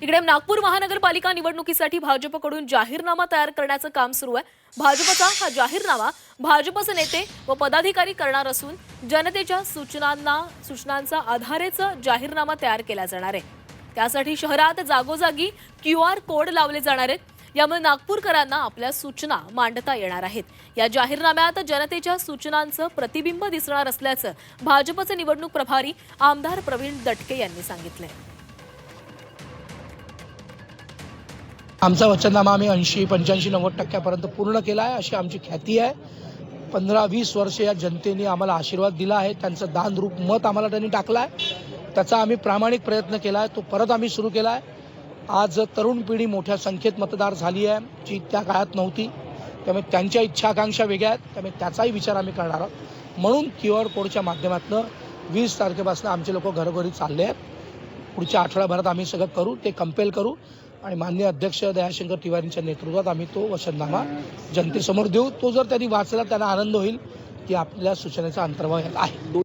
इकडे नागपूर महानगरपालिका निवडणुकीसाठी भाजपकडून जाहीरनामा तयार करण्याचं काम सुरू आहे। भाजपचा हा जाहीरनामा भाजपचे नेते व पदाधिकारी करणार असून जनतेच्या सूचनांचा आधारेच जाहीरनामा तयार केला जाणार आहे। त्यासाठी शहरात जागोजागी QR कोड लावले जाणार आहेत। यामुळे नागपूरकरांना आपल्या सूचना मांडता येणार आहेत। या जाहीरनाम्यात जनतेच्या सूचनांचं प्रतिबिंब दिसणार असल्याचं भाजपचे निवडणूक प्रभारी आमदार प्रवीण दटके यांनी सांगितलंय। आमचा वचननामा आम्ही 80, 85, 90% पूर्ण केला आहे अशी आमची ख्याती आहे। 15-20 वर्ष या जनतेने आम्हाला आशीर्वाद दिला आहे, त्यांचं दानरूप मत आम्हाला त्यांनी टाकलं आहे, त्याचा आम्ही प्रामाणिक प्रयत्न केला आहे, तो परत आम्ही सुरू केला आहे। आज तरुण पिढी मोठ्या संख्येत मतदार झाली आहे, जी त्या काळात नव्हती, त्यामुळे त्यांच्या इच्छा आकांक्षा वेगळ्या आहेत, त्यामुळे त्याचाही विचार आम्ही करणार आहोत। म्हणून QR कोडच्या माध्यमातून 20 तारखेपासून आमचे लोक घरोघरी चालले आहेत। पुढच्या आठवड्याभरात आम्ही सगळं करू, ते कंपेल करू आणि माननीय अध्यक्ष दयाशंकर तिवारींच्या नेतृत्वात आम्ही तो वचननामा जनतेसमोर देऊ। तो जर त्यांनी वाचला त्यांना आनंद होईल की आपल्या सूचनेचा अंतर्भाव आहे।